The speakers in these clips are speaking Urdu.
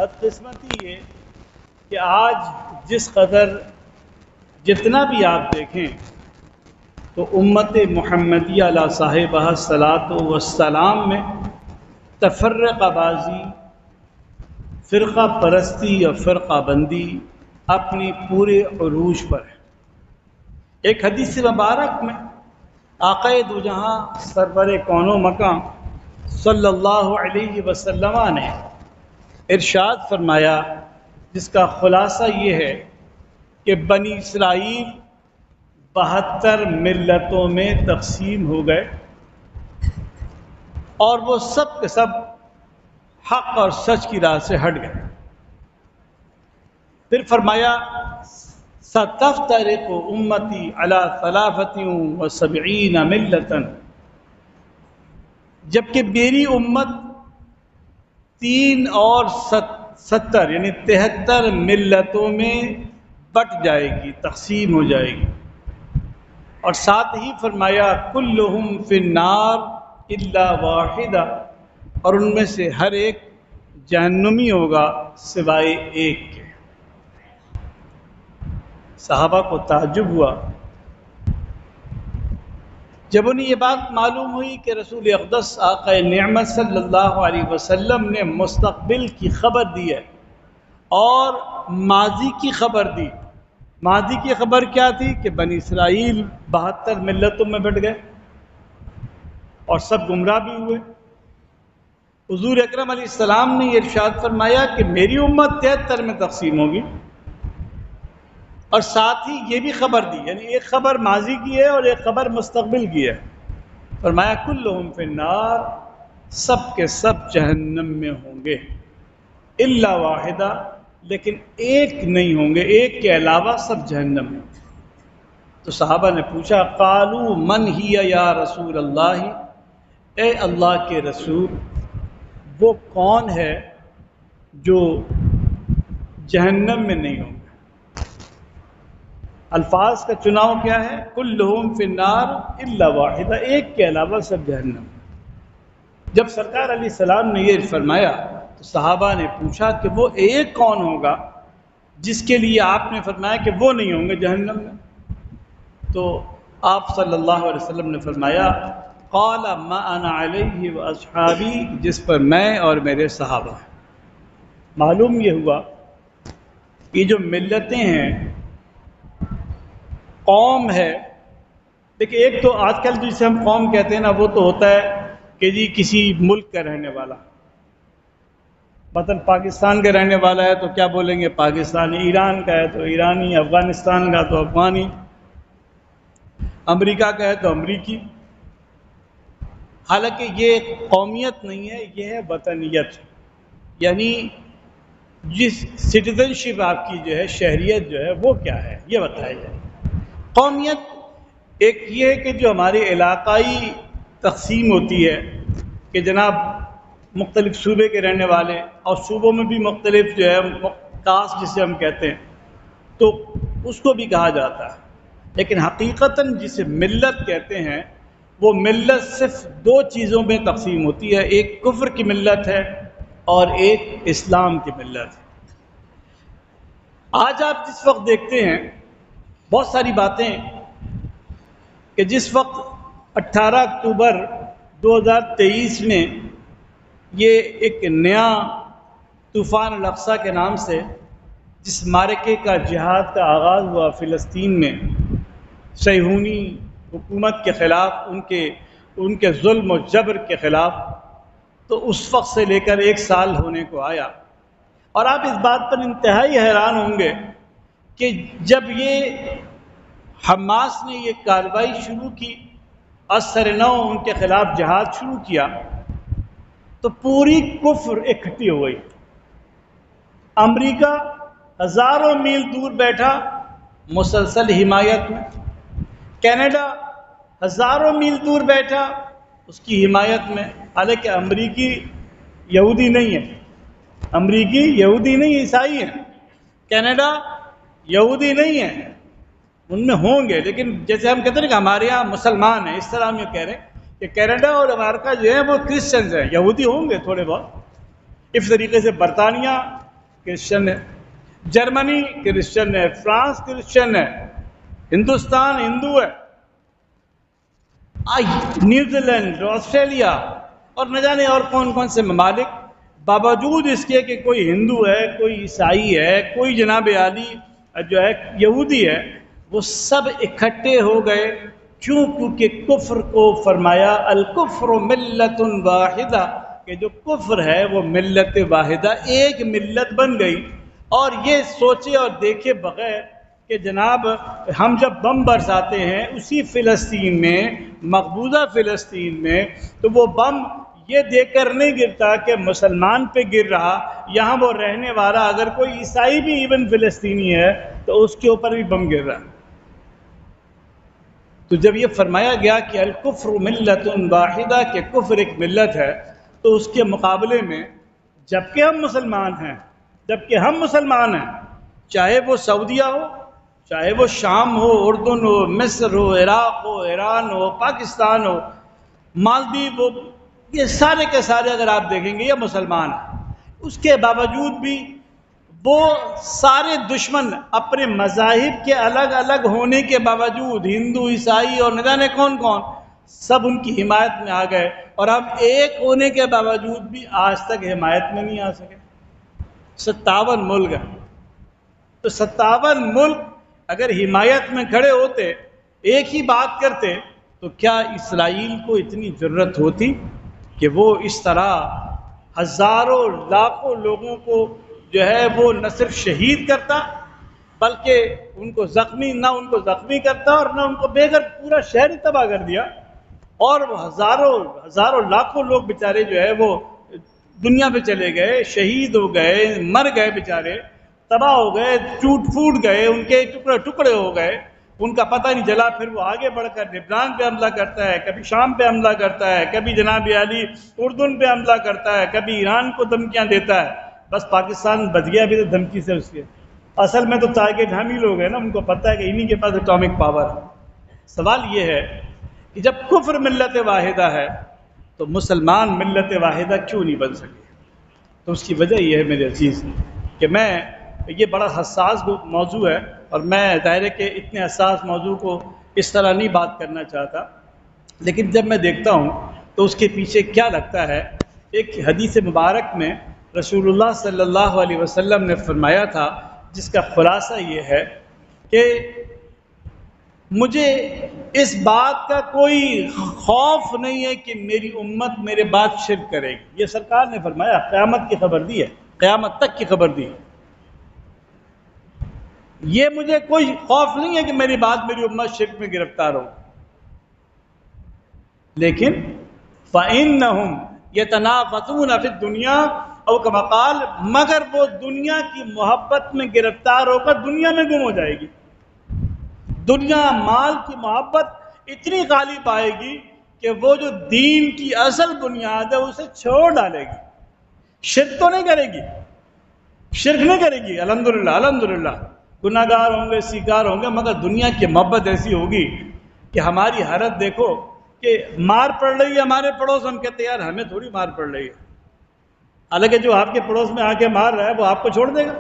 بدقسمتی یہ کہ آج جس قدر جتنا بھی آپ دیکھیں تو امت محمدیہ علیہ صاحبہ الصلاۃ والسلام میں تفرقہ بازی، فرقہ پرستی اور فرقہ بندی اپنی پورے عروج پر ہے۔ ایک حدیث مبارک میں آقا دو جہاں سرور کون و مکان صلی اللہ علیہ وسلم نے ارشاد فرمایا، جس کا خلاصہ یہ ہے کہ بنی اسرائیل 72 ملتوں میں تقسیم ہو گئے اور وہ سب کے سب حق اور سچ کی راہ سے ہٹ گئے۔ پھر فرمایا ستفترق امتی علی 73 ملتا، جبکہ میری امت 3 اور 70 یعنی 73 ملتوں میں بٹ جائے گی، تقسیم ہو جائے گی۔ اور ساتھ ہی فرمایا کلہم فی النار الا واحدہ، اور ان میں سے ہر ایک جہنمی ہوگا سوائے ایک کے۔ صحابہ کو تعجب ہوا جب انہیں یہ بات معلوم ہوئی کہ رسول اقدس آقا نعمت صلی اللہ علیہ وسلم نے مستقبل کی خبر دی ہے اور ماضی کی خبر دی۔ ماضی کی خبر کیا تھی کہ بنی اسرائیل 72 ملتوں میں بٹ گئے اور سب گمراہ بھی ہوئے۔ حضور اکرم علیہ السلام نے یہ ارشاد فرمایا کہ میری امت 73 میں تقسیم ہوگی، اور ساتھ ہی یہ بھی خبر دی، یعنی ایک خبر ماضی کی ہے اور ایک خبر مستقبل کی ہے۔ فرمایا کلہم فی النار، سب کے سب جہنم میں ہوں گے الا واحدہ، لیکن ایک نہیں ہوں گے، ایک کے علاوہ سب جہنم میں۔ تو صحابہ نے پوچھا قالوا من ہی یا رسول اللہ، اے اللہ کے رسول وہ کون ہے جو جہنم میں نہیں ہوں گے؟ الفاظ کا چناؤ کیا ہے؟ کلہم فی النار الا واحدہ، ایک کے علاوہ سب جہنم۔ جب سرکار علیہ السلام نے یہ فرمایا تو صحابہ نے پوچھا کہ وہ ایک کون ہوگا جس کے لیے آپ نے فرمایا کہ وہ نہیں ہوں گے جہنم میں؟ تو آپ صلی اللہ علیہ وسلم نے فرمایا قال ما انا علیہ واصحابی، جس پر میں اور میرے صحابہ ہیں۔ معلوم یہ ہوا کہ جو ملتیں ہیں، قوم ہے، دیکھیں ایک تو آج کل جسے ہم قوم کہتے ہیں نا، وہ تو ہوتا ہے کہ جی کسی ملک کا رہنے والا، مثلا پاکستان کا رہنے والا ہے تو کیا بولیں گے پاکستانی، ایران کا ہے تو ایرانی، افغانستان کا تو افغانی، امریکہ کا ہے تو امریکی۔ حالانکہ یہ قومیت نہیں ہے، یہ ہے وطنیت، یعنی جس سٹیزن شپ آپ کی جو ہے، شہریت جو ہے وہ کیا ہے یہ بتایا جائے۔ قومیت ایک یہ ہے کہ جو ہماری علاقائی تقسیم ہوتی ہے کہ جناب مختلف صوبے کے رہنے والے، اور صوبوں میں بھی مختلف جو ہے کاسٹ جسے ہم کہتے ہیں، تو اس کو بھی کہا جاتا ہے۔ لیکن حقیقتاً جسے ملت کہتے ہیں، وہ ملت صرف 2 چیزوں میں تقسیم ہوتی ہے، ایک کفر کی ملت ہے اور ایک اسلام کی ملت ہے۔ آج آپ جس وقت دیکھتے ہیں بہت ساری باتیں کہ جس وقت 18 اکتوبر 2023 میں یہ ایک نیا طوفان الاقصی کے نام سے جس معرکے کا جہاد کا آغاز ہوا فلسطین میں صہیونی حکومت کے خلاف، ان کے ظلم و جبر کے خلاف، تو اس وقت سے لے کر 1 سال ہونے کو آیا، اور آپ اس بات پر انتہائی حیران ہوں گے کہ جب یہ حماس نے یہ کارروائی شروع کی، اثر نو ان کے خلاف جہاد شروع کیا، تو پوری کفر اکٹھی ہو گئی۔ امریکہ ہزاروں میل دور بیٹھا مسلسل حمایت میں، کینیڈا ہزاروں میل دور بیٹھا اس کی حمایت میں، حالانکہ امریکی یہودی نہیں ہے، امریکی یہودی نہیں عیسائی ہیں، کینیڈا یہودی نہیں ہے، ان میں ہوں گے، لیکن جیسے ہم کہتے ہیں کہ ہمارے یہاں مسلمان ہیں، اس طرح ہم یہ کہہ رہے ہیں کہ کینیڈا اور امریکہ جو ہے وہ کرسچنز ہیں، یہودی ہوں گے تھوڑے بہت۔ اس طریقے سے برطانیہ کرسچن ہے، جرمنی کرسچن ہے، فرانس کرسچن ہے، ہندوستان ہندو ہے، نیوزی لینڈ، آسٹریلیا اور نہ جانے اور کون کون سے ممالک، باوجود اس کے کہ کوئی ہندو ہے، کوئی عیسائی ہے، کوئی جناب عالی جو ہے یہودی ہے، وہ سب اکٹھے ہو گئے. کیوں؟ کیونکہ کفر کو فرمایا الکفر ملت واحدہ، کہ جو کفر ہے وہ ملت واحدہ، ایک ملت بن گئی. اور یہ سوچے اور دیکھے بغیر کہ جناب ہم جب بم برساتے ہیں اسی فلسطین میں، مقبوضہ فلسطین میں، تو وہ بم یہ دیکھ کر نہیں گرتا کہ مسلمان پہ گر رہا، یہاں وہ رہنے والا اگر کوئی عیسائی بھی ایون فلسطینی ہے تو اس کے اوپر بھی بم گر رہا. تو جب یہ فرمایا گیا کہ الکفر ملت واحدہ، کہ کفر ایک ملت ہے، تو اس کے مقابلے میں جبکہ ہم مسلمان ہیں، چاہے وہ سعودیہ ہو، چاہے وہ شام ہو، اردن ہو، مصر ہو، عراق ہو، ایران ہو، پاکستان ہو، مالدیپ ہو، یہ سارے کے سارے اگر آپ دیکھیں گے یہ مسلمان ہیں. اس کے باوجود بھی وہ سارے دشمن اپنے مذاہب کے الگ الگ ہونے کے باوجود، ہندو، عیسائی اور نہ جانے کون کون، سب ان کی حمایت میں آ گئے، اور ہم ایک ہونے کے باوجود بھی آج تک حمایت میں نہیں آ سکے. 57 ملک ہیں، تو 57 ملک اگر حمایت میں کھڑے ہوتے، ایک ہی بات کرتے، تو کیا اسرائیل کو اتنی ضرورت ہوتی کہ وہ اس طرح ہزاروں لاکھوں لوگوں کو جو ہے وہ نہ صرف شہید کرتا بلکہ ان کو زخمی کرتا اور نہ ان کو بے گھر پورا شہر ہی تباہ کر دیا، اور وہ ہزاروں لاکھوں لوگ بیچارے جو ہے وہ دنیا پہ چلے گئے، شہید ہو گئے، مر گئے بیچارے، تباہ ہو گئے، ٹوٹ پھوٹ گئے، ان کے ٹکڑے ٹکڑے ہو گئے، ان کا پتہ نہیں چلا. پھر وہ آگے بڑھ کر لبنان پہ حملہ کرتا ہے، کبھی شام پہ حملہ کرتا ہے، کبھی جناب عالی اردن پہ حملہ کرتا ہے، کبھی ایران کو دھمکیاں دیتا ہے. بس پاکستان بچ گیا بھی تو دھمکی سے اس کے. اصل میں تو ٹارگیٹ ہم ہی لوگ ہیں نا، ان کو پتہ ہے کہ انہی کے پاس اٹامک پاور ہے. سوال یہ ہے کہ جب کفر ملت واحدہ ہے تو مسلمان ملت واحدہ کیوں نہیں بن سکے؟ تو اس کی وجہ یہ ہے میرے عزیز کہ یہ بڑا حساس موضوع ہے، اور میں ظاہر ہے کہ اتنے حساس موضوع کو اس طرح نہیں بات کرنا چاہتا، لیکن جب میں دیکھتا ہوں تو اس کے پیچھے کیا لگتا ہے. ایک حدیث مبارک میں رسول اللہ صلی اللہ علیہ وسلم نے فرمایا تھا، جس کا خلاصہ یہ ہے کہ مجھے اس بات کا کوئی خوف نہیں ہے کہ میری امت میرے بعد شرک کرے گی. یہ سرکار نے فرمایا، قیامت کی خبر دی ہے، قیامت تک کی خبر دی ہے. یہ مجھے کوئی خوف نہیں ہے کہ میری بات میری امت شرک میں گرفتار ہو، لیکن فَإِنَّهُمْ يَتَنَافَسُونَ فِي الدُّنْيَا، او کما قال، مگر وہ دنیا کی محبت میں گرفتار ہو کر دنیا میں گم ہو جائے گی. دنیا مال کی محبت اتنی غالب آئے گی کہ وہ جو دین کی اصل بنیاد ہے اسے چھوڑ ڈالے گی. شرک تو نہیں کرے گی، شرک نہیں کرے گی، الحمدللہ گناہ گار ہوں گے، سیکار ہوں گے، مگر دنیا کی محبت ایسی ہوگی کہ ہماری حالت دیکھو کہ مار پڑ رہی ہے ہمارے پڑوس، ہم کہتے ہیں یار ہمیں تھوڑی مار پڑ رہی ہے، حالانکہ جو آپ کے پڑوس میں آ کے مار رہا ہے وہ آپ کو چھوڑ دے گا.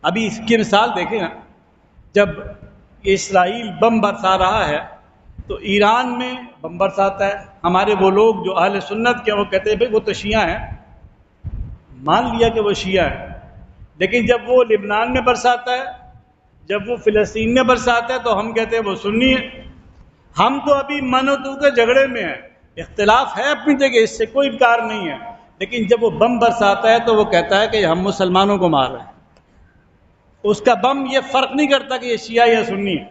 ابھی اس کی مثال دیکھیں نا، جب اسرائیل بم برسا رہا ہے تو ایران میں بم برساتا ہے. ہمارے وہ لوگ جو اہل سنت کے وہ کہتے ہیں بھئی وہ تو شیعہ ہیں، مان لیا کہ وہ شیعہ ہیں، لیکن جب وہ لبنان میں برساتا ہے، جب وہ فلسطین میں برساتا ہے تو ہم کہتے ہیں وہ سنی ہے. ہم تو ابی من و تو کے جھگڑے میں ہیں، اختلاف ہے اپنی جگہ، اس سے کوئی انکار نہیں ہے، لیکن جب وہ بم برساتا ہے تو وہ کہتا ہے کہ ہم مسلمانوں کو مار رہے ہیں. اس کا بم یہ فرق نہیں کرتا کہ یہ شیعہ یا سنی ہے،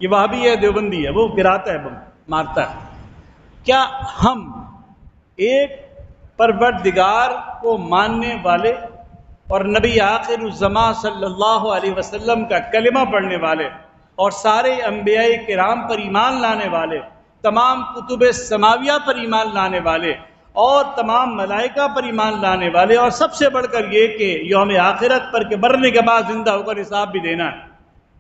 یہ وہابی ہے دیوبندی ہے، وہ گراتا ہے بم، مارتا ہے. کیا ہم ایک پروردگار کو ماننے والے اور نبی آخر الزمان صلی اللہ علیہ وسلم کا کلمہ پڑھنے والے اور سارے انبیاء کرام پر ایمان لانے والے، تمام کتب سماویہ پر ایمان لانے والے اور تمام ملائکہ پر ایمان لانے والے، اور سب سے بڑھ کر یہ کہ یوم آخرت پر کہ مرنے کے بعد زندہ ہو کر حساب بھی دینا ہے،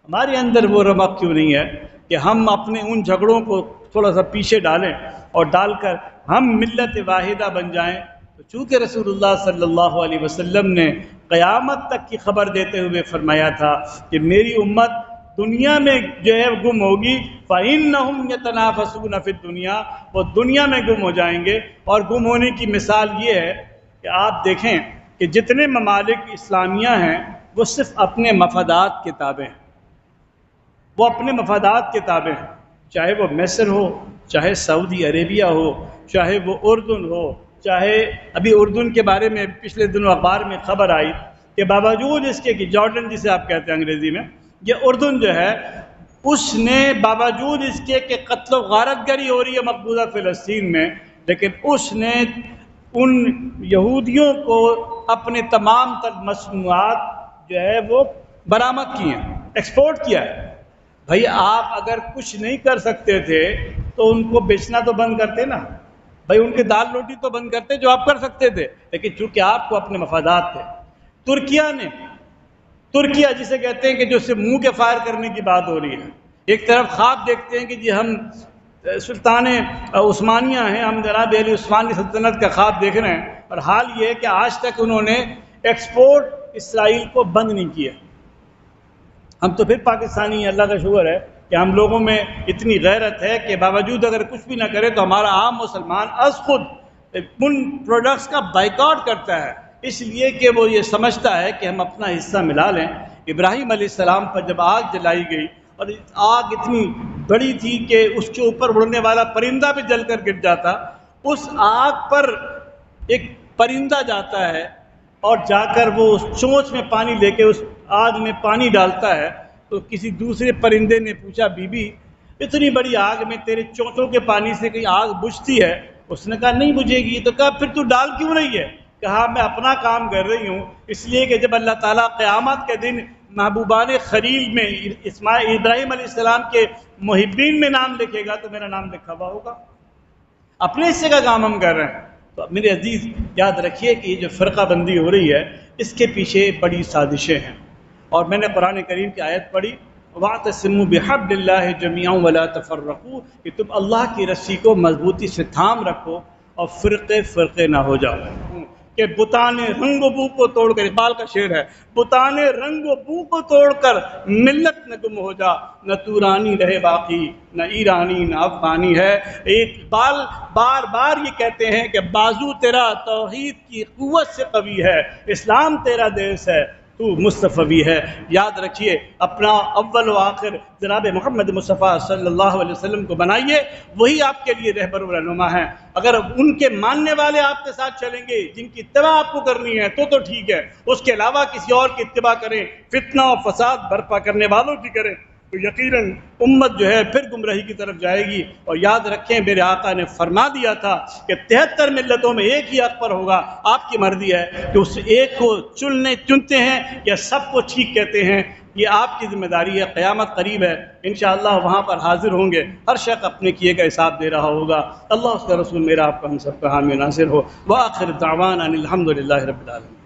ہمارے اندر وہ رمق کیوں نہیں ہے کہ ہم اپنے ان جھگڑوں کو تھوڑا سا پیچھے ڈالیں اور ڈال کر ہم ملت واحدہ بن جائیں؟ تو تو چونکہ رسول اللہ صلی اللہ علیہ وسلم نے قیامت تک کی خبر دیتے ہوئے فرمایا تھا کہ میری امت دنیا میں جو ہے گم ہوگی، فَإِنَّهُمْ يَتَنَافَسُونَ فِي الدُّنْيَا، وہ دنیا میں گم ہو جائیں گے۔ اور گم ہونے کی مثال یہ ہے کہ آپ دیکھیں کہ جتنے ممالک اسلامیہ ہیں وہ صرف اپنے مفادات کے تابع ہیں، وہ اپنے مفادات کے تابع ہیں، چاہے وہ مصر ہو، چاہے سعودی عربیہ ہو، چاہے وہ اردن ہو، چاہے ابھی اردن کے بارے میں پچھلے دنوں اخبار میں خبر آئی کہ باوجود اس کے کہ جارڈن جسے آپ کہتے ہیں انگریزی میں، یہ اردن جو ہے اس نے باوجود اس کے کہ قتل و غارت گری ہو رہی ہے مقبوضہ فلسطین میں، لیکن اس نے ان یہودیوں کو اپنے تمام تر مصنوعات جو ہے وہ برآمد کی ہیں، ایکسپورٹ کیا ہے۔ بھائی آپ اگر کچھ نہیں کر سکتے تھے تو ان کو بیچنا تو بند کرتے نا، بھائی ان کے دال روٹی تو بند کرتے جو آپ کر سکتے تھے، لیکن چونکہ آپ کو اپنے مفادات تھے۔ ترکیہ جسے کہتے ہیں کہ جو صرف منہ کے فائر کرنے کی بات ہو رہی ہے، ایک طرف خواب دیکھتے ہیں کہ جی ہم سلطان عثمانیہ ہیں، ہم جناب علی عثمانی سلطنت کا خواب دیکھ رہے ہیں، اور حال یہ ہے کہ آج تک انہوں نے ایکسپورٹ اسرائیل کو بند نہیں کیا۔ ہم تو پھر پاکستانی ہیں، اللہ کا شکر ہے کہ ہم لوگوں میں اتنی غیرت ہے کہ باوجود اگر کچھ بھی نہ کرے تو ہمارا عام مسلمان از خود ان پروڈکٹس کا بائیکاٹ کرتا ہے، اس لیے کہ وہ یہ سمجھتا ہے کہ ہم اپنا حصہ ملا لیں۔ ابراہیم علیہ السلام پر جب آگ جلائی گئی اور آگ اتنی بڑی تھی کہ اس کے اوپر اڑنے والا پرندہ بھی جل کر گر جاتا، اس آگ پر ایک پرندہ جاتا ہے اور جا کر وہ اس چونچ میں پانی لے کے اس آگ میں پانی ڈالتا ہے، تو کسی دوسرے پرندے نے پوچھا بی بی اتنی بڑی آگ میں تیرے چونچوں کے پانی سے کہیں آگ بجھتی ہے؟ اس نے کہا نہیں بجھے گی۔ تو کہا پھر تو ڈال کیوں رہی ہے؟ کہا میں اپنا کام کر رہی ہوں، اس لیے کہ جب اللہ تعالیٰ قیامت کے دن محبوبان خلیل میں ابراہیم علیہ السلام کے محبین میں نام لکھے گا تو میرا نام لکھا ہوا ہوگا۔ اپنے حصے کا کام ہم کر رہے ہیں۔ تو میرے عزیز یاد رکھیے کہ یہ جو فرقہ بندی ہو رہی ہے اس کے پیچھے بڑی سازشیں ہیں، اور میں نے قرآن کریم کی آیت پڑھی وَاعْتَصِمُوا بِحَبْلِ اللَّهِ جَمِيعًا وَلَا تَفَرَّقُوا، کہ تم اللہ کی رسی کو مضبوطی سے تھام رکھو اور فرقے نہ ہو جاؤ۔ کہ بتانے رنگ و بو کو توڑ کر، اقبال کا شعر ہے، بتانے رنگ و بو کو توڑ کر ملت نہ گم ہو جا، نہ تورانی رہے باقی نہ ایرانی نہ افغانی ہے۔ اقبال بار بار یہ کہتے ہیں کہ بازو تیرا توحید کی قوت سے قوی ہے، اسلام تیرا دیس ہے تو مصطفی ہے۔ یاد رکھیے اپنا اول و آخر جناب محمد مصطفیٰ صلی اللہ علیہ وسلم کو بنائیے، وہی آپ کے لیے رہبر و رہنما ہیں۔ اگر ان کے ماننے والے آپ کے ساتھ چلیں گے، جن کی اتباع آپ کو کرنی ہے تو ٹھیک ہے، اس کے علاوہ کسی اور کی اتباع کریں، فتنہ و فساد برپا کرنے والوں کی کریں تو یقیناً امت جو ہے پھر گمراہی کی طرف جائے گی۔ اور یاد رکھیں میرے آقا نے فرما دیا تھا کہ 73 ملتوں میں ایک ہی حق پر ہوگا، آپ کی مرضی ہے کہ اس ایک کو چنتے ہیں یا سب کو ٹھیک کہتے ہیں، یہ آپ کی ذمہ داری ہے۔ قیامت قریب ہے، انشاءاللہ وہاں پر حاضر ہوں گے، ہر شخص اپنے کیے کا حساب دے رہا ہوگا۔ اللہ اس کا رسول میرا آپ کا ہم سب کا حامی و ناصر ہو۔ وآخر دعوانا الحمدللہ رب العالمین۔